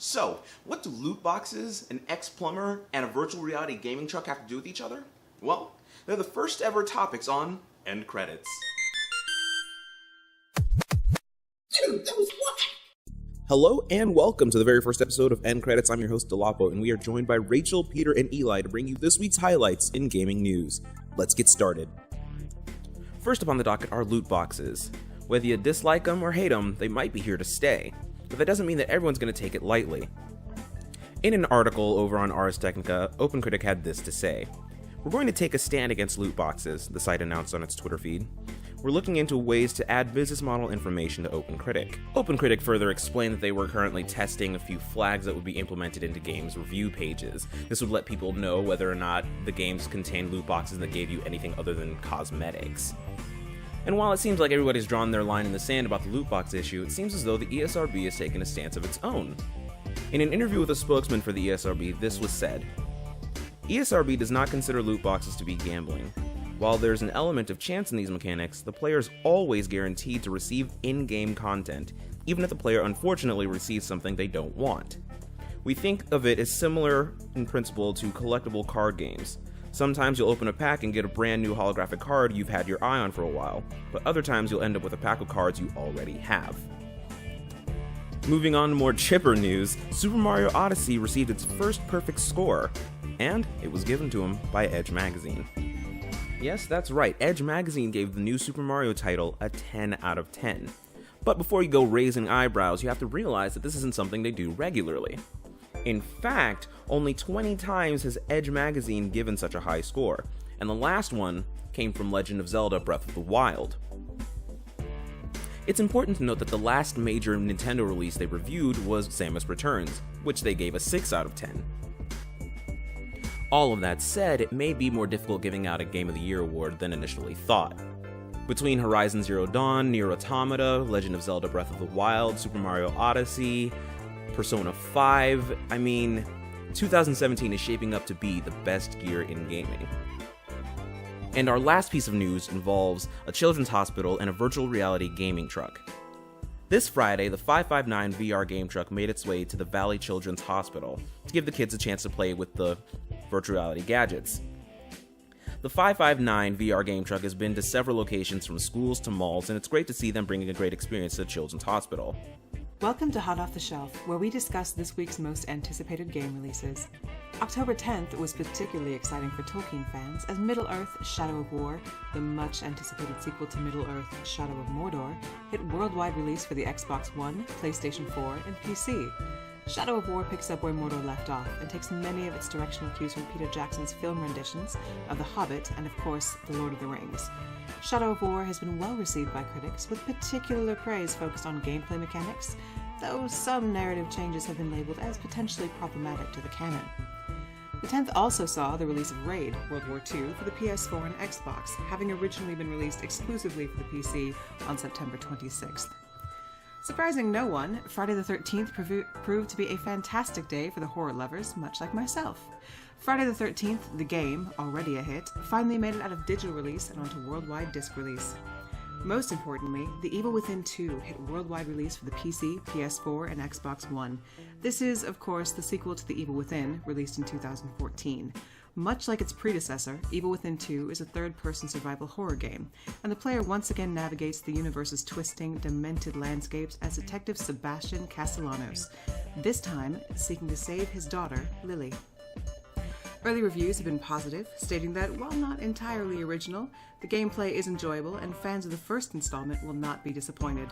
So, what do loot boxes, an ex-plumber, and a virtual reality gaming truck have to do with each other? Well, they're the first ever topics on End Credits. Dude, that was what? Hello and welcome to the very first episode of End Credits. I'm your host Delapo, and we are joined by Rachel, Peter, and Eli to bring you this week's highlights in gaming news. Let's get started. First up on the docket are loot boxes. Whether you dislike them or hate them, they might be here to stay, but that doesn't mean that everyone's going to take it lightly. In an article over on Ars Technica, OpenCritic had this to say: "We're going to take a stand against loot boxes," the site announced on its Twitter feed. "We're looking into ways to add business model information to OpenCritic." OpenCritic further explained that they were currently testing a few flags that would be implemented into games' review pages. This would let people know whether or not the games contained loot boxes that gave you anything other than cosmetics. And while it seems like everybody's drawn their line in the sand about the loot box issue, it seems as though the ESRB has taken a stance of its own. In an interview with a spokesman for the ESRB, this was said: "ESRB does not consider loot boxes to be gambling. While there's an element of chance in these mechanics, the player is always guaranteed to receive in-game content, even if the player unfortunately receives something they don't want. We think of it as similar in principle to collectible card games. Sometimes you'll open a pack and get a brand new holographic card you've had your eye on for a while, but other times you'll end up with a pack of cards you already have." Moving on to more chipper news, Super Mario Odyssey received its first perfect score, and it was given to him by Edge Magazine. Yes, that's right, Edge Magazine gave the new Super Mario title a 10 out of 10. But before you go raising eyebrows, you have to realize that this isn't something they do regularly. In fact, only 20 times has Edge Magazine given such a high score, and the last one came from Legend of Zelda: Breath of the Wild. It's important to note that the last major Nintendo release they reviewed was Samus Returns, which they gave a 6 out of 10. All of that said, it may be more difficult giving out a Game of the Year award than initially thought. Between Horizon Zero Dawn, Nier Automata, Legend of Zelda: Breath of the Wild, Super Mario Odyssey, Persona 5, 2017 is shaping up to be the best year in gaming. And our last piece of news involves a children's hospital and a virtual reality gaming truck. This Friday, the 559 VR game truck made its way to the Valley Children's Hospital to give the kids a chance to play with the virtual reality gadgets. The 559 VR game truck has been to several locations from schools to malls, and it's great to see them bringing a great experience to the Children's Hospital. Welcome to Hot Off the Shelf, where we discuss this week's most anticipated game releases. October 10th was particularly exciting for Tolkien fans as Middle-earth: Shadow of War, the much-anticipated sequel to Middle-earth: Shadow of Mordor, hit worldwide release for the Xbox One, PlayStation 4, and PC. Shadow of War picks up where Mordor left off and takes many of its directional cues from Peter Jackson's film renditions of The Hobbit and, of course, The Lord of the Rings. Shadow of War has been well received by critics, with particular praise focused on gameplay mechanics, though some narrative changes have been labeled as potentially problematic to the canon. The 10th also saw the release of Raid: World War II for the PS4 and Xbox, having originally been released exclusively for the PC on September 26th. Surprising no one, Friday the 13th proved to be a fantastic day for the horror lovers, much like myself. Friday the 13th, the game, already a hit, finally made it out of digital release and onto worldwide disc release. Most importantly, The Evil Within 2 hit worldwide release for the PC, PS4, and Xbox One. This is, of course, the sequel to The Evil Within, released in 2014. Much like its predecessor, Evil Within 2 is a third-person survival horror game, and the player once again navigates the universe's twisting, demented landscapes as Detective Sebastian Castellanos, this time seeking to save his daughter, Lily. Early reviews have been positive, stating that, while not entirely original, the gameplay is enjoyable and fans of the first installment will not be disappointed.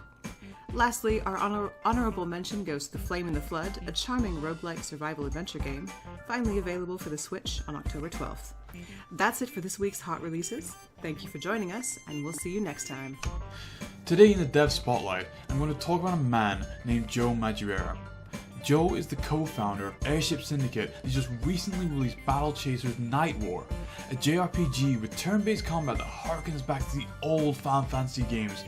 Lastly, our honorable mention goes to The Flame in the Flood, a charming roguelike survival adventure game, finally available for the Switch on October 12th. That's it for this week's hot releases. Thank you for joining us, and we'll see you next time. Today in the Dev Spotlight, I'm going to talk about a man named Joe Madureira. Joe is the co-founder of Airship Syndicate that just recently released Battle Chasers Night War, a JRPG with turn-based combat that harkens back to the old Final Fantasy games.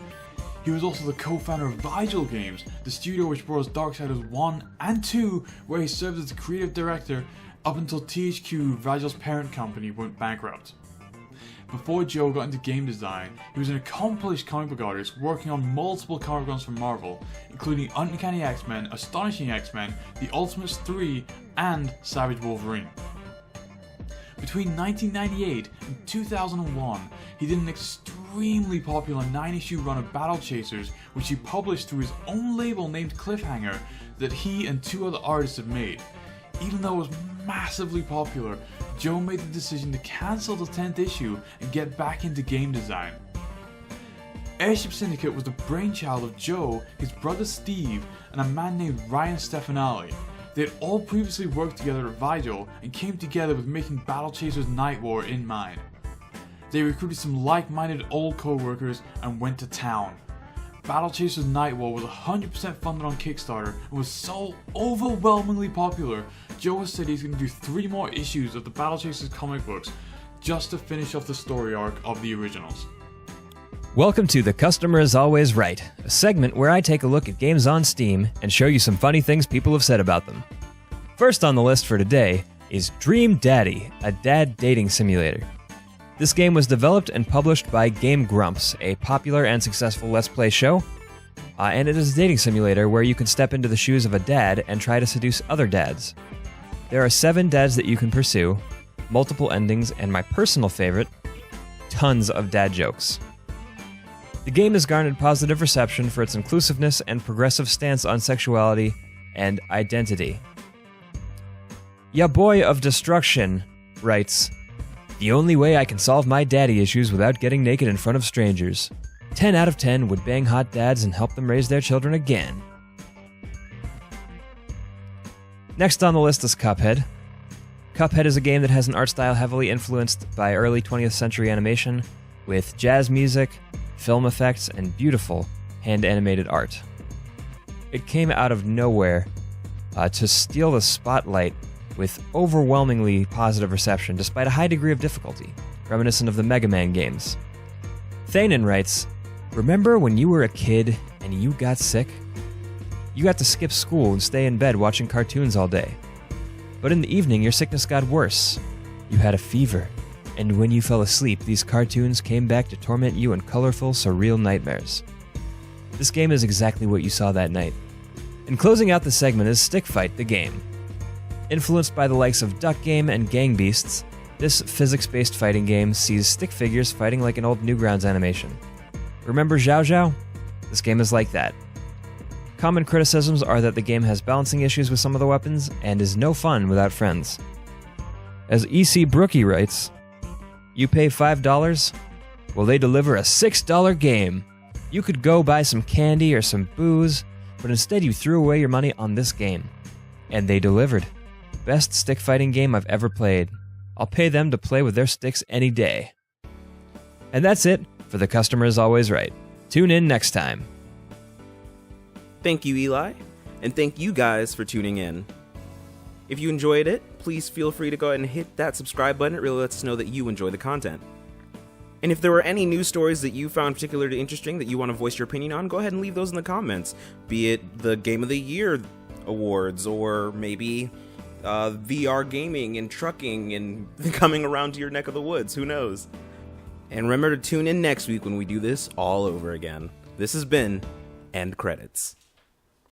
He was also the co-founder of Vigil Games, the studio which brought us Darksiders 1 and 2, where he served as the creative director up until THQ, Vigil's parent company, went bankrupt. before Joe got into game design, he was an accomplished comic book artist working on multiple comic runs from Marvel, including Uncanny X-Men, Astonishing X-Men, The Ultimates 3, and Savage Wolverine. Between 1998 and 2001, he did an extremely popular 9-issue run of Battle Chasers, which he published through his own label named Cliffhanger, that he and 2 other artists had made. Even though it was massively popular, Joe made the decision to cancel the 10th issue and get back into game design. Airship Syndicate was the brainchild of Joe, his brother Steve, and a man named Ryan Stefanelli. They had all previously worked together at Vigil and came together with making Battle Chasers Night War in mind. They recruited some like-minded old co-workers and went to town. Battle Chasers Night War was 100% funded on Kickstarter and was so overwhelmingly popular, Joe has said he's going to do 3 more issues of the Battle Chasers comic books just to finish off the story arc of the originals. Welcome to The Customer is Always Right, a segment where I take a look at games on Steam and show you some funny things people have said about them. First on the list for today is Dream Daddy, a dad dating simulator. This game was developed and published by Game Grumps, a popular and successful Let's Play show, and it is a dating simulator where you can step into the shoes of a dad and try to seduce other dads. There are 7 dads that you can pursue, multiple endings, and my personal favorite, tons of dad jokes. The game has garnered positive reception for its inclusiveness and progressive stance on sexuality and identity. Ya Boy of Destruction writes, "The only way I can solve my daddy issues without getting naked in front of strangers. 10 out of 10 would bang hot dads and help them raise their children again." Next on the list is Cuphead. Cuphead is a game that has an art style heavily influenced by early 20th century animation, with jazz music, film effects, and beautiful hand-animated art. It came out of nowhere to steal the spotlight with overwhelmingly positive reception despite a high degree of difficulty, reminiscent of the Mega Man games. Thanen writes, "Remember when you were a kid and you got sick? You got to skip school and stay in bed watching cartoons all day. But in the evening your sickness got worse. You had a fever, and when you fell asleep these cartoons came back to torment you in colorful, surreal nightmares." This game is exactly what you saw that night. And closing out the segment is Stick Fight the game. Influenced by the likes of Duck Game and Gang Beasts, this physics-based fighting game sees stick figures fighting like an old Newgrounds animation. Remember Zhao Zhao? This game is like that. Common criticisms are that the game has balancing issues with some of the weapons and is no fun without friends. As E.C. Brookie writes, "You pay $5? Well, they deliver a $6 game. You could go buy some candy or some booze, but instead you threw away your money on this game. And they delivered. Best stick fighting game I've ever played. I'll pay them to play with their sticks any day." And that's it for The Customer is Always Right. Tune in next time. Thank you, Eli, and thank you guys for tuning in. If you enjoyed it, please feel free to go ahead and hit that subscribe button. It really lets us know that you enjoy the content. And if there were any news stories that you found particularly interesting that you want to voice your opinion on, go ahead and leave those in the comments. Be it the Game of the Year awards, or maybe VR gaming and trucking and coming around to your neck of the woods. Who knows? And remember to tune in next week when we do this all over again. This has been End Credits.